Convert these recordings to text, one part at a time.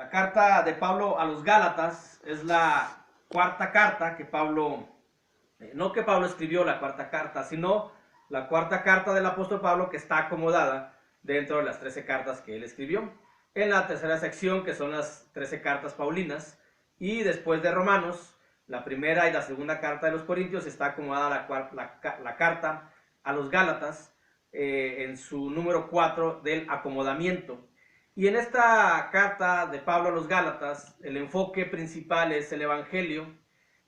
La carta de Pablo a los Gálatas es la cuarta carta que Pablo, no que Pablo escribió la cuarta carta, sino la cuarta carta del apóstol Pablo que está acomodada dentro de las 13 cartas que él escribió. En la tercera sección, que son las 13 cartas paulinas, y después de Romanos, la primera y la segunda carta de los Corintios, está acomodada la carta a los Gálatas en su número 4 del acomodamiento. Y en esta carta de Pablo a los Gálatas, el enfoque principal es el Evangelio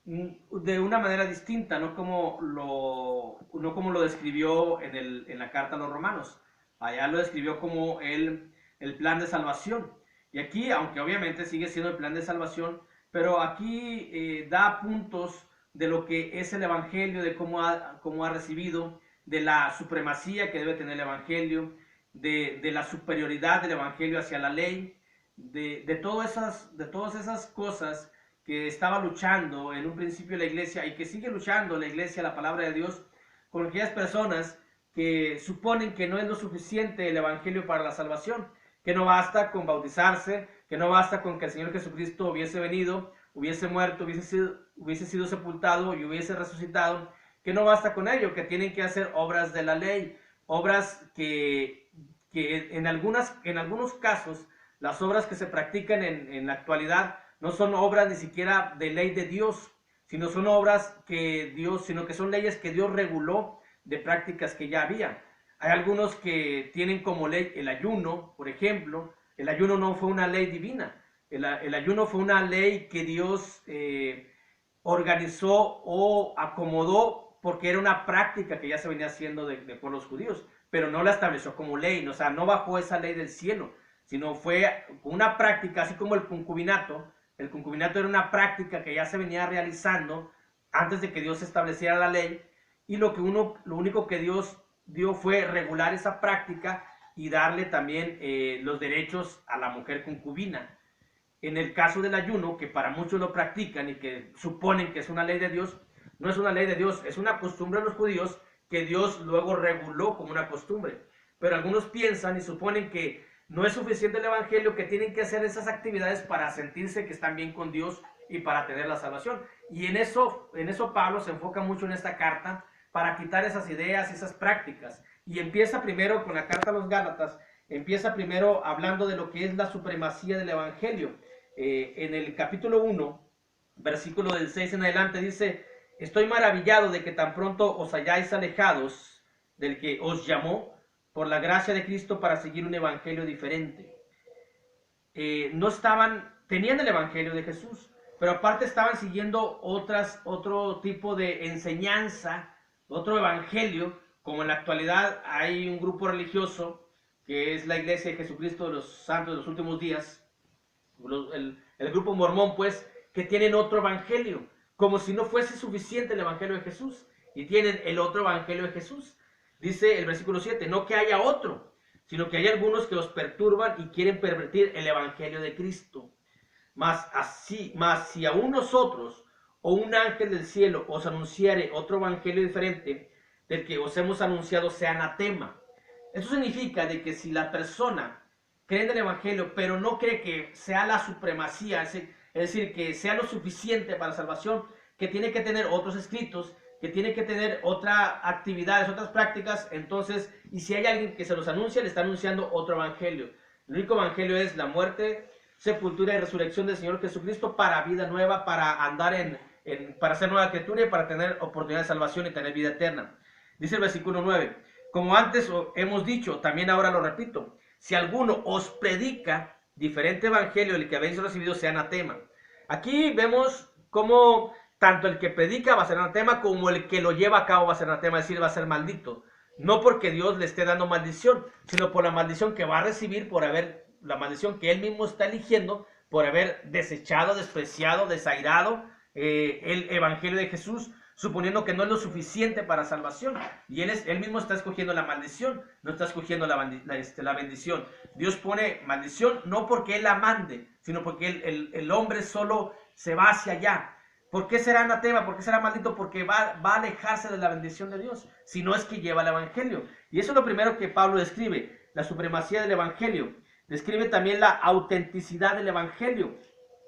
de una manera distinta, no como lo describió en la carta a los Romanos. Allá lo describió como el plan de salvación. Y aquí, aunque obviamente sigue siendo el plan de salvación, pero aquí da puntos de lo que es el Evangelio, de cómo ha recibido, de la supremacía que debe tener el Evangelio, de la superioridad del Evangelio hacia la ley, de todas esas cosas que estaba luchando en un principio la iglesia y que sigue luchando la iglesia, la palabra de Dios, con aquellas personas que suponen que no es lo suficiente el Evangelio para la salvación, que no basta con bautizarse, que no basta con que el Señor Jesucristo hubiese venido, hubiese muerto, hubiese sido sepultado y hubiese resucitado, que no basta con ello, que tienen que hacer obras de la ley, obras que en algunos casos, las obras que se practican en la actualidad no son obras ni siquiera de ley de Dios, sino son obras sino que son leyes que Dios reguló de prácticas que ya había. Hay algunos que tienen como ley el ayuno, por ejemplo. El ayuno no fue una ley divina. El ayuno fue una ley que Dios organizó o acomodó porque era una práctica que ya se venía haciendo por los judíos, pero no la estableció como ley, o sea, no bajó esa ley del cielo, sino fue una práctica, así como el concubinato. El concubinato era una práctica que ya se venía realizando antes de que Dios estableciera la ley, y lo único que Dios dio fue regular esa práctica y darle también los derechos a la mujer concubina. En el caso del ayuno, que para muchos lo practican y que suponen que es una ley de Dios, no es una ley de Dios, es una costumbre de los judíos que Dios luego reguló como una costumbre. Pero algunos piensan y suponen que no es suficiente el Evangelio, que tienen que hacer esas actividades para sentirse que están bien con Dios y para tener la salvación. Y en eso Pablo se enfoca mucho en esta carta para quitar esas ideas, esas prácticas. Y empieza primero con la carta a los Gálatas, empieza primero hablando de lo que es la supremacía del Evangelio. En el capítulo 1, versículo del 6 en adelante, dice: estoy maravillado de que tan pronto os hayáis alejados del que os llamó por la gracia de Cristo para seguir un evangelio diferente. Tenían el evangelio de Jesús, pero aparte estaban siguiendo otro tipo de enseñanza, otro evangelio, como en la actualidad hay un grupo religioso que es la Iglesia de Jesucristo de los Santos de los Últimos Días, el grupo mormón, pues, que tienen otro evangelio, como si no fuese suficiente el evangelio de Jesús, y tienen el otro evangelio de Jesús. Dice el versículo 7, no que haya otro, sino que hay algunos que os perturban y quieren pervertir el evangelio de Cristo. Mas si aún nosotros o un ángel del cielo os anunciare otro evangelio diferente del que os hemos anunciado, sea anatema. Eso significa de que si la persona cree en el evangelio, pero no cree que sea la supremacía, es decir, que sea lo suficiente para la salvación, que tiene que tener otros escritos, que tiene que tener otras actividades, otras prácticas, entonces, y si hay alguien que se los anuncia, le está anunciando otro evangelio. El único evangelio es la muerte, sepultura y resurrección del Señor Jesucristo para vida nueva, para andar para ser nueva criatura y para tener oportunidad de salvación y tener vida eterna. Dice el versículo 9, como antes hemos dicho, también ahora lo repito, si alguno os predica diferente evangelio del que habéis recibido, sea anatema. Aquí vemos cómo tanto el que predica va a ser anatema, como el que lo lleva a cabo va a ser anatema, es decir, va a ser maldito. No porque Dios le esté dando maldición, sino por la maldición que va a recibir la maldición que él mismo está eligiendo por haber desechado, despreciado, desairado el evangelio de Jesús, suponiendo que no es lo suficiente para salvación. Y él mismo está escogiendo la maldición, no está escogiendo la bendición. Dios pone maldición no porque él la mande, sino porque el hombre solo se va hacia allá. ¿Por qué será anatema? ¿Por qué será maldito? Porque va a alejarse de la bendición de Dios, si no es que lleva el evangelio. Y eso es lo primero que Pablo describe, la supremacía del evangelio. describe también la autenticidad del Evangelio.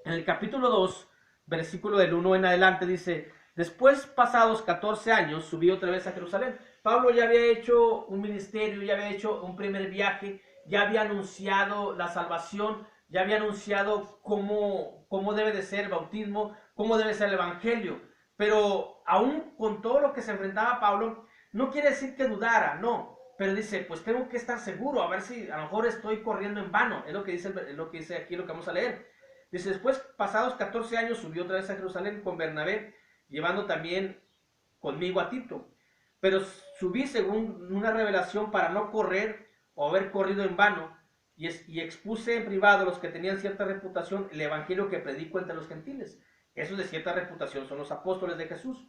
En el capítulo 2, versículo del 1 en adelante, dice: después, pasados 14 años, subí otra vez a Jerusalén. Pablo ya había hecho un ministerio, ya había hecho un primer viaje, ya había anunciado la salvación, ya había anunciado cómo debe de ser el bautismo, cómo debe ser el Evangelio. Pero aún con todo lo que se enfrentaba Pablo, no quiere decir que dudara, no. Pero dice, pues tengo que estar seguro, a ver si a lo mejor estoy corriendo en vano. Es lo que dice aquí, lo que vamos a leer. Dice, después, pasados 14 años, subió otra vez a Jerusalén con Bernabé, llevando también conmigo a Tito. Pero subí según una revelación para no correr o haber corrido en vano, y expuse en privado a los que tenían cierta reputación el evangelio que predico entre los gentiles. Esos de cierta reputación son los apóstoles de Jesús.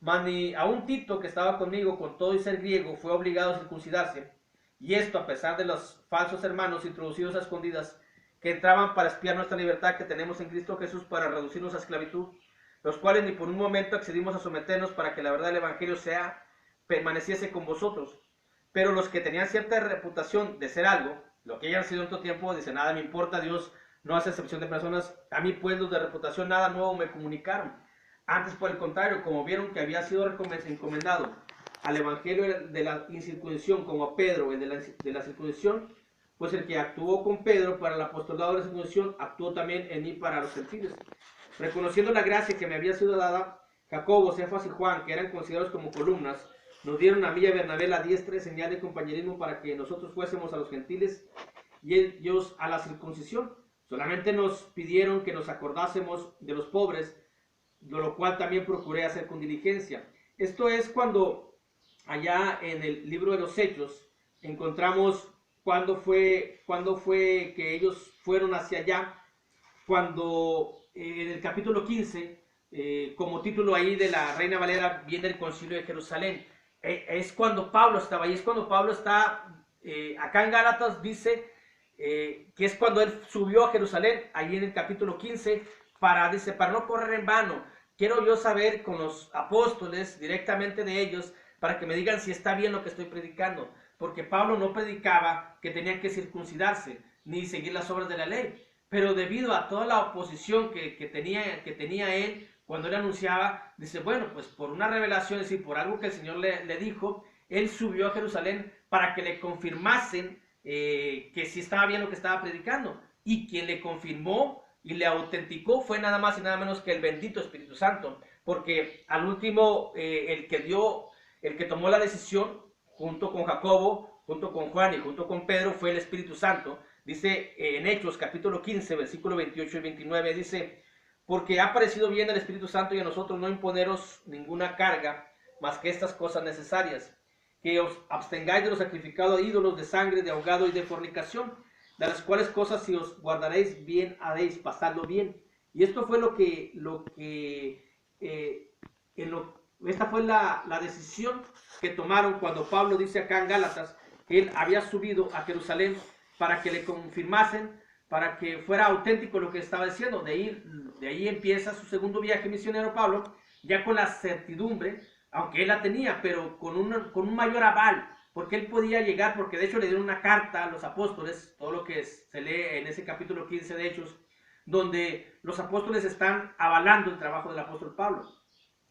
Mas ni aun Tito, que estaba conmigo con todo y ser griego, fue obligado a circuncidarse, y esto a pesar de los falsos hermanos introducidos a escondidas, que entraban para espiar nuestra libertad que tenemos en Cristo Jesús para reducirnos a esclavitud, los cuales ni por un momento accedimos a someternos para que la verdad del Evangelio permaneciese con vosotros. Pero los que tenían cierta reputación de ser algo, lo que hayan sido en todo tiempo, dicen, nada me importa, Dios no hace excepción de personas, a mí pues los de reputación nada nuevo me comunicaron. Antes, por el contrario, como vieron que había sido encomendado al evangelio de la incircuncisión como a Pedro, el de la circuncisión, pues el que actuó con Pedro para el apostolado de la circuncisión, actuó también en mí para los gentiles. Reconociendo la gracia que me había sido dada, Jacobo, Cefas y Juan, que eran considerados como columnas, nos dieron a mí y a Bernabé la diestra señal de compañerismo para que nosotros fuésemos a los gentiles y ellos a la circuncisión. Solamente nos pidieron que nos acordásemos de los pobres, de lo cual también procuré hacer con diligencia. Esto es cuando allá en el libro de los Hechos encontramos cuándo fue que ellos fueron hacia allá, cuando en el capítulo 15, como título ahí de la Reina Valera, viene el concilio de Jerusalén. Es cuando Pablo estaba ahí, es cuando Pablo está acá en Gálatas, dice que es cuando él subió a Jerusalén, ahí en el capítulo 15, para no correr en vano. Quiero yo saber con los apóstoles, directamente de ellos, para que me digan si está bien lo que estoy predicando. Porque Pablo no predicaba que tenían que circuncidarse, ni seguir las obras de la ley. Pero debido a toda la oposición que tenía él, cuando él anunciaba, dice, bueno, pues por una revelación, es decir, por algo que el Señor le dijo, él subió a Jerusalén para que le confirmasen que sí estaba bien lo que estaba predicando. Y quien le confirmó y le autenticó fue nada más y nada menos que el bendito Espíritu Santo, porque al último el que tomó la decisión junto con Jacobo, junto con Juan y junto con Pedro fue el Espíritu Santo. Dice en Hechos capítulo 15 versículo 28 y 29, dice, porque ha parecido bien el Espíritu Santo y a nosotros no imponeros ninguna carga más que estas cosas necesarias, que os abstengáis de los sacrificados a ídolos, de sangre, de ahogado y de fornicación, de las cuales cosas si os guardaréis bien haréis, pasadlo bien. Y esto fue esta fue la decisión que tomaron cuando Pablo dice acá en Gálatas que él había subido a Jerusalén para que le confirmasen, para que fuera auténtico lo que estaba diciendo. De ahí empieza su segundo viaje misionero Pablo, ya con la certidumbre, aunque él la tenía, pero con un mayor aval, porque él podía llegar, porque de hecho le dieron una carta a los apóstoles, todo lo que se lee en ese capítulo 15 de Hechos, donde los apóstoles están avalando el trabajo del apóstol Pablo.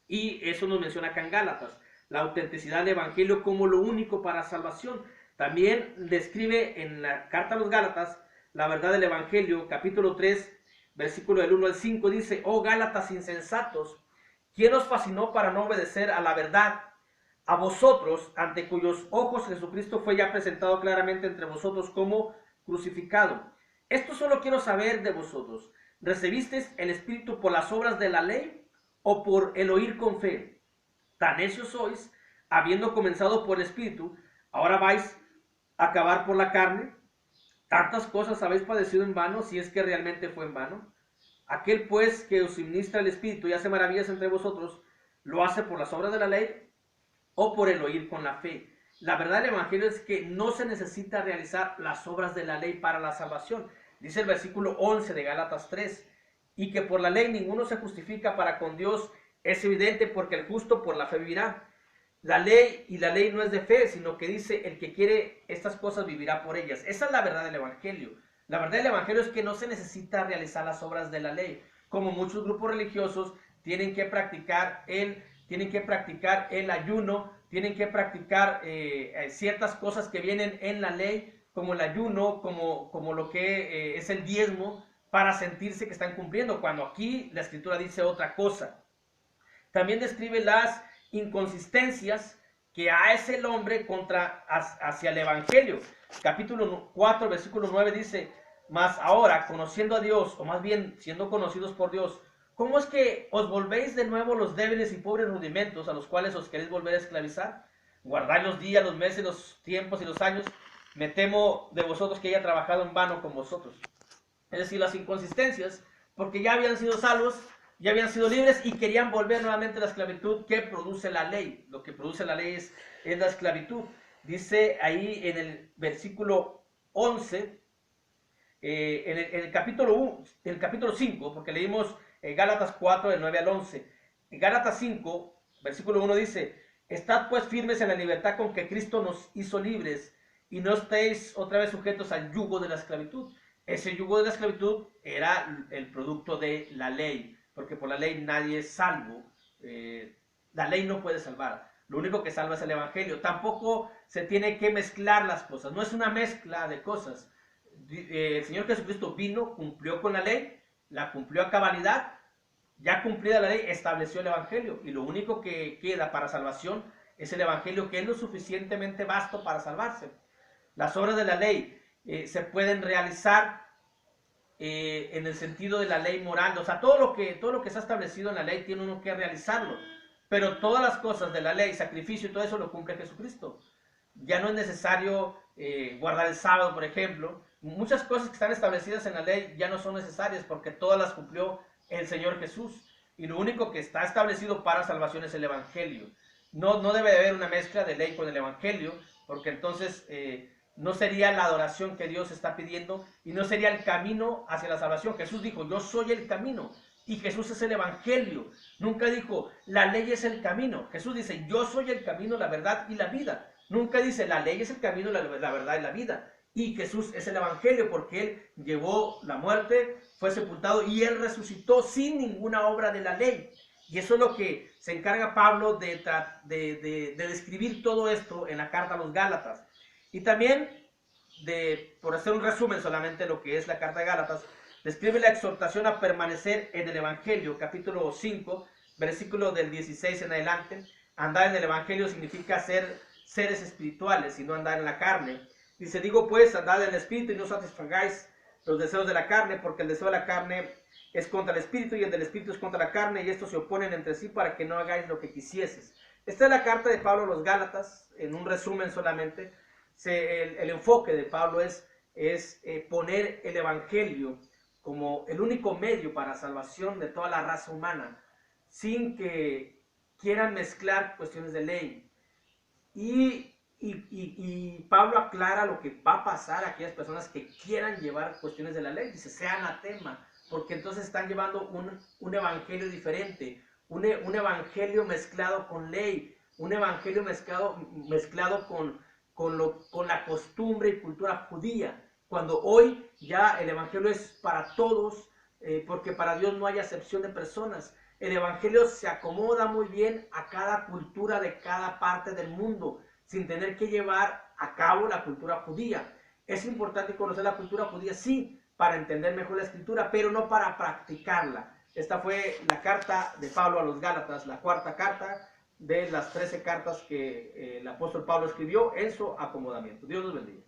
Y eso nos menciona acá en Gálatas, la autenticidad del Evangelio como lo único para salvación. También describe en la carta a los Gálatas la verdad del Evangelio, capítulo 3, versículo del 1 al 5, dice, oh Gálatas insensatos, ¿quién os fascinó para no obedecer a la verdad? A vosotros, ante cuyos ojos Jesucristo fue ya presentado claramente entre vosotros como crucificado. Esto solo quiero saber de vosotros. ¿Recibisteis el Espíritu por las obras de la ley o por el oír con fe? Tan necios sois, habiendo comenzado por el Espíritu, ahora vais a acabar por la carne. Tantas cosas habéis padecido en vano, si es que realmente fue en vano. Aquel pues que os ministra el Espíritu y hace maravillas entre vosotros, ¿lo hace por las obras de la ley o por el oír con la fe? La verdad del Evangelio es que no se necesita realizar las obras de la ley para la salvación. Dice el versículo 11 de Gálatas 3, y que por la ley ninguno se justifica para con Dios, es evidente, porque el justo por la fe vivirá. La ley no es de fe, sino que dice, el que quiere estas cosas vivirá por ellas. Esa es la verdad del Evangelio. La verdad del Evangelio es que no se necesita realizar las obras de la ley, como muchos grupos religiosos tienen que practicar el ayuno, tienen que practicar ciertas cosas que vienen en la ley, como el ayuno, como lo que es el diezmo, para sentirse que están cumpliendo, cuando aquí la Escritura dice otra cosa. También describe las inconsistencias que hace el hombre hacia el Evangelio. Capítulo 4, versículo 9 dice: mas ahora, conociendo a Dios, o más bien siendo conocidos por Dios, ¿cómo es que os volvéis de nuevo los débiles y pobres rudimentos a los cuales os queréis volver a esclavizar? Guardáis los días, los meses, los tiempos y los años. Me temo de vosotros que haya trabajado en vano con vosotros. Es decir, las inconsistencias, porque ya habían sido salvos, ya habían sido libres y querían volver nuevamente a la esclavitud que produce la ley. Lo que produce la ley es la esclavitud. Dice ahí en el versículo 11, en el capítulo 5, porque leímos Gálatas 4, del 9 al 11. En Gálatas 5, versículo 1 dice: estad pues firmes en la libertad con que Cristo nos hizo libres, y no estéis otra vez sujetos al yugo de la esclavitud. Ese yugo de la esclavitud era el producto de la ley, porque por la ley nadie es salvo. La ley no puede salvar. Lo único que salva es el Evangelio. Tampoco se tiene que mezclar las cosas. No es una mezcla de cosas. El Señor Jesucristo vino, cumplió con la ley, la cumplió a cabalidad. Ya cumplida la ley, estableció el Evangelio. Y lo único que queda para salvación es el Evangelio, que es lo suficientemente vasto para salvarse. Las obras de la ley se pueden realizar en el sentido de la ley moral. O sea, todo lo que está establecido en la ley tiene uno que realizarlo. Pero todas las cosas de la ley, sacrificio y todo eso lo cumple Jesucristo. Ya no es necesario guardar el sábado, por ejemplo. Muchas cosas que están establecidas en la ley ya no son necesarias porque todas las cumplió el Señor Jesús. Y lo único que está establecido para salvación es el Evangelio. No debe haber una mezcla de ley con el Evangelio, porque entonces no sería la adoración que Dios está pidiendo y no sería el camino hacia la salvación. Jesús dijo: yo soy el camino, y Jesús es el Evangelio. Nunca dijo: la ley es el camino. Jesús dice: yo soy el camino, la verdad y la vida. Nunca dice: la ley es el camino, la verdad y la vida. Y Jesús es el Evangelio, porque Él llevó la muerte, fue sepultado y Él resucitó sin ninguna obra de la ley. Y eso es lo que se encarga Pablo de describir todo esto en la carta a los Gálatas. Y también, por hacer un resumen solamente de lo que es la carta de Gálatas, describe la exhortación a permanecer en el Evangelio, capítulo 5, versículo del 16 en adelante. Andar en el Evangelio significa ser seres espirituales y no andar en la carne. Dice: digo pues, andad en el Espíritu y no satisfagáis los deseos de la carne, porque el deseo de la carne es contra el Espíritu y el del Espíritu es contra la carne, y estos se oponen entre sí para que no hagáis lo que quisieses. Esta es la carta de Pablo a los Gálatas, en un resumen solamente. El enfoque de Pablo es poner el Evangelio como el único medio para salvación de toda la raza humana, sin que quieran mezclar cuestiones de ley. Y Pablo aclara lo que va a pasar a aquellas personas que quieran llevar cuestiones de la ley. Dice: sea anatema, porque entonces están llevando un evangelio diferente, un evangelio mezclado con ley, un evangelio mezclado con la costumbre y cultura judía, cuando hoy ya el evangelio es para todos, porque para Dios no hay acepción de personas. El evangelio se acomoda muy bien a cada cultura de cada parte del mundo, sin tener que llevar a cabo la cultura judía. Es importante conocer la cultura judía, sí, para entender mejor la Escritura, pero no para practicarla. Esta fue la carta de Pablo a los Gálatas, la cuarta carta de las 13 cartas que el apóstol Pablo escribió en su acomodamiento. Dios los bendiga.